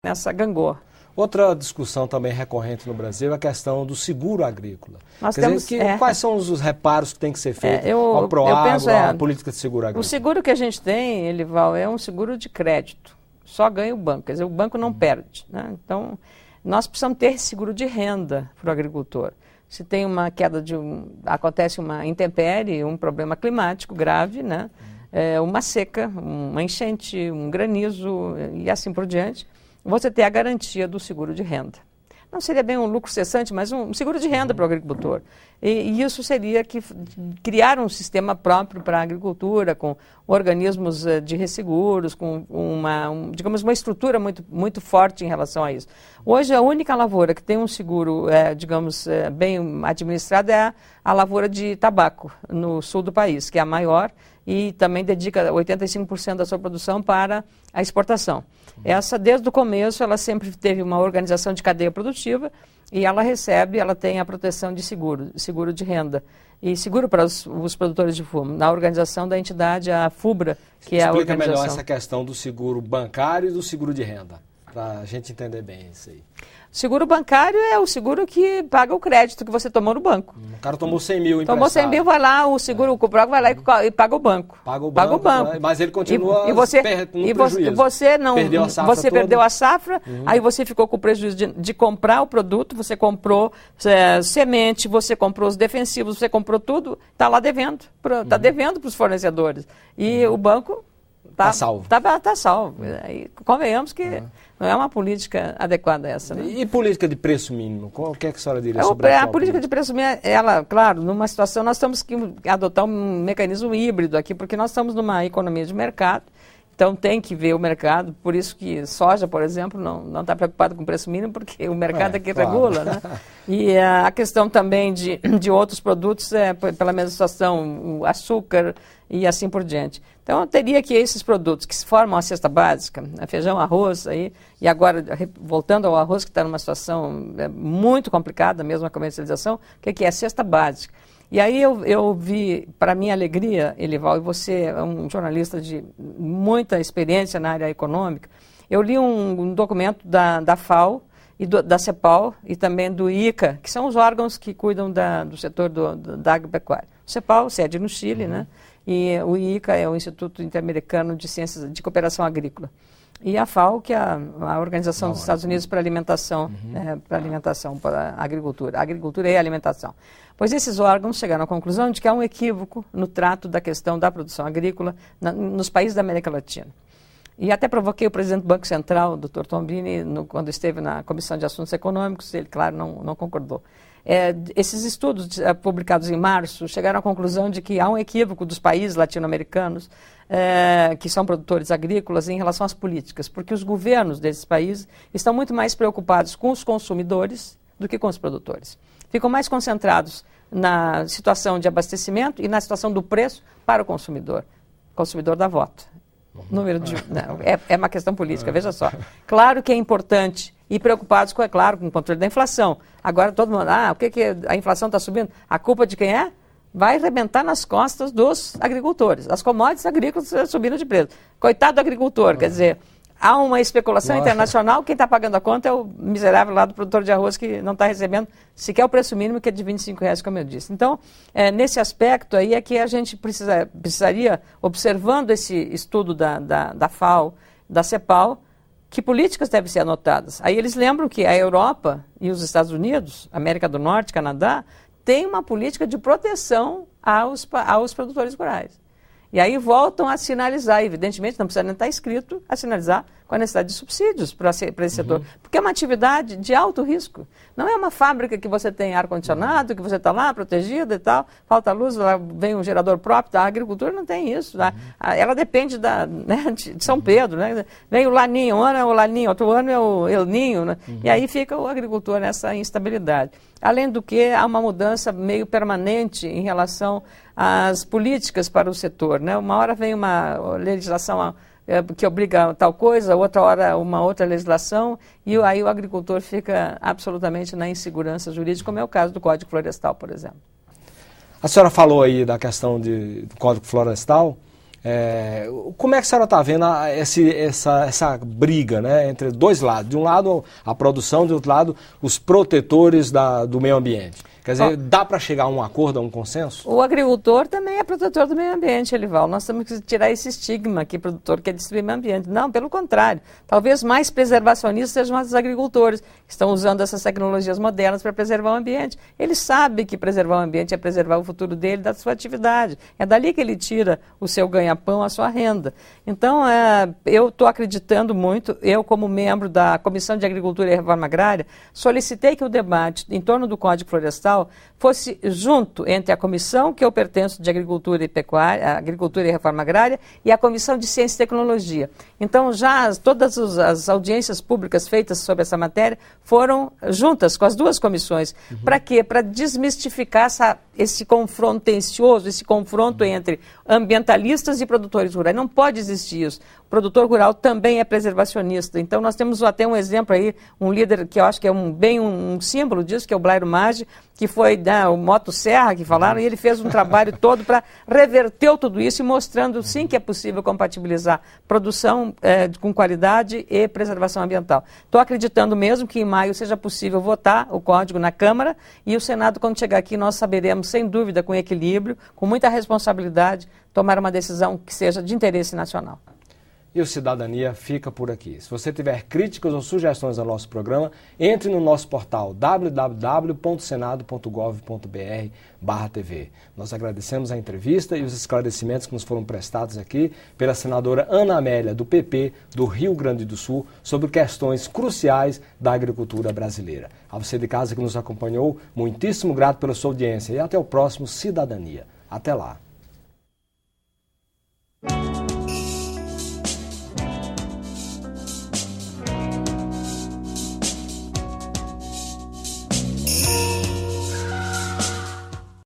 nessa gangorra. Outra discussão também recorrente no Brasil é a questão do seguro agrícola. Nós temos, quais são os reparos que têm que ser feitos ao Proagro, à política de seguro agrícola? O seguro que a gente tem, Elival, é um seguro de crédito. Só ganha o banco, quer dizer, o banco não perde, né? Então, nós precisamos ter seguro de renda para o agricultor. Se tem uma queda acontece uma intempérie, um problema climático grave, né? Uma seca, uma enchente, um granizo e assim por diante, você ter a garantia do seguro de renda. Não seria bem um lucro cessante, mas um seguro de renda para o agricultor. E isso seria criar um sistema próprio para a agricultura, com organismos de resseguros, com digamos, uma estrutura muito forte em relação a isso. Hoje, a única lavoura que tem um seguro, bem administrado é a lavoura de tabaco, no sul do país, que é a maior, e também dedica 85% da sua produção para a exportação. Essa, desde o começo, ela sempre teve uma organização de cadeia produtiva e ela tem a proteção de seguro de renda e seguro para os produtores de fumo, na organização da entidade, a FUBRA, que é a organização. Explica melhor essa questão do seguro bancário e do seguro de renda, para a gente entender bem isso aí. Seguro bancário é o seguro que paga o crédito que você tomou no banco. O cara tomou 100 mil emprestado. Tomou 100 mil, vai lá, o seguro, o Cobrago vai lá e paga o banco. Paga o banco. Mas ele continua no prejuízo. Você perdeu a safra, aí você ficou com o prejuízo de comprar o produto, você comprou semente, você comprou os defensivos, você comprou tudo, está lá devendo, está devendo para os fornecedores. E o banco está salvo. Está salvo. E convenhamos que não é uma política adequada essa. Né? E política de preço mínimo? O que é que a senhora diria sobre a política de preço mínimo? Ela, claro, numa situação, nós temos que adotar um mecanismo híbrido aqui, porque nós estamos numa economia de mercado, então tem que ver o mercado, por isso que soja, por exemplo, não está preocupado com o preço mínimo, porque o mercado é que regula, né? E a questão também de outros produtos pela mesma situação, o açúcar e assim por diante. Então, eu teria que esses produtos que formam a cesta básica, feijão, arroz, e agora, voltando ao arroz, que está numa situação muito complicada, mesmo a comercialização, o que é a cesta básica? E aí eu vi, para minha alegria, Elival, e você é um jornalista de muita experiência na área econômica, eu li um documento da FAO, e da CEPAL e também do ICA, que são os órgãos que cuidam do setor da agropecuária. O CEPAL, sede no Chile, né? E o ICA é o Instituto Interamericano de Ciências de Cooperação Agrícola. E a FAO, que é a Organização dos Estados Unidos para Alimentação, para a Agricultura e Alimentação. Pois esses órgãos chegaram à conclusão de que há um equívoco no trato da questão da produção agrícola nos países da América Latina. E até provoquei o presidente do Banco Central, Dr. Tombini, quando esteve na Comissão de Assuntos Econômicos, ele, claro, não concordou. Esses estudos publicados em março chegaram à conclusão de que há um equívoco dos países latino-americanos que são produtores agrícolas em relação às políticas, porque os governos desses países estão muito mais preocupados com os consumidores do que com os produtores. Ficam mais concentrados na situação de abastecimento e na situação do preço para o consumidor da voto. É uma questão política, veja só. Claro que é importante e preocupados, com o controle da inflação. Agora todo mundo, o que a inflação está subindo? A culpa de quem é? Vai arrebentar nas costas dos agricultores. As commodities agrícolas subindo de preço. Coitado do agricultor, quer dizer, há uma especulação internacional, quem está pagando a conta é o miserável lá do produtor de arroz que não está recebendo sequer o preço mínimo, que é de R$25, como eu disse. Então, nesse aspecto aí é que a gente precisaria, observando esse estudo da FAO, da CEPAL, que políticas devem ser anotadas. Aí eles lembram que a Europa e os Estados Unidos, América do Norte, Canadá, têm uma política de proteção aos produtores rurais. E aí voltam a sinalizar, evidentemente, não precisa nem estar escrito, a sinalizar com a necessidade de subsídios para esse setor. Porque é uma atividade de alto risco. Não é uma fábrica que você tem ar-condicionado, que você está lá protegido e tal, falta luz, lá vem um gerador próprio. A agricultura não tem isso. Ela depende de São Pedro. Né? Vem o Laninho, um ano é o Laninho, outro ano é o El Ninho. Né? E aí fica o agricultor nessa instabilidade. Além do que, há uma mudança meio permanente em relação às políticas para o setor. Né? Uma hora vem uma legislação que obriga tal coisa, outra hora uma outra legislação, e aí o agricultor fica absolutamente na insegurança jurídica, como é o caso do Código Florestal, por exemplo. A senhora falou aí da questão do Código Florestal. Como é que a senhora está vendo essa briga, né, entre dois lados? De um lado a produção, de outro lado os protetores do meio ambiente. Quer dizer, dá para chegar a um acordo, a um consenso? O agricultor também é protetor do meio ambiente, Elival. Nós temos que tirar esse estigma que produtor quer destruir o meio ambiente. Não, pelo contrário. Talvez mais preservacionistas sejam os agricultores, que estão usando essas tecnologias modernas para preservar o ambiente. Ele sabe que preservar o ambiente é preservar o futuro dele, da sua atividade. É dali que ele tira o seu ganha-pão, a sua renda. Então, eu estou acreditando muito, eu como membro da Comissão de Agricultura e Reforma Agrária, solicitei que o debate em torno do Código Florestal fosse junto entre a comissão que eu pertenço de Agricultura e Pecuária, Agricultura e Reforma Agrária e a Comissão de Ciência e Tecnologia. Então, já todas as audiências públicas feitas sobre essa matéria foram juntas com as duas comissões. Para quê? Para desmistificar esse confronto tensioso, esse confronto entre ambientalistas e produtores rurais. Não pode existir isso. O produtor rural também é preservacionista. Então, nós temos até um exemplo aí, um líder que eu acho que é um símbolo disso, que é o Blairo Maggi, que foi o Motosserra que falaram, e ele fez um trabalho todo para reverter tudo isso e mostrando sim que é possível compatibilizar produção com qualidade e preservação ambiental. Estou acreditando mesmo que em maio seja possível votar o código na Câmara e o Senado, quando chegar aqui, nós saberemos, sem dúvida, com equilíbrio, com muita responsabilidade, tomar uma decisão que seja de interesse nacional. E o Cidadania fica por aqui. Se você tiver críticas ou sugestões ao nosso programa, entre no nosso portal www.senado.gov.br/TV. Nós agradecemos a entrevista e os esclarecimentos que nos foram prestados aqui pela senadora Ana Amélia, do PP do Rio Grande do Sul, sobre questões cruciais da agricultura brasileira. A você de casa que nos acompanhou, muitíssimo grato pela sua audiência e até o próximo Cidadania. Até lá.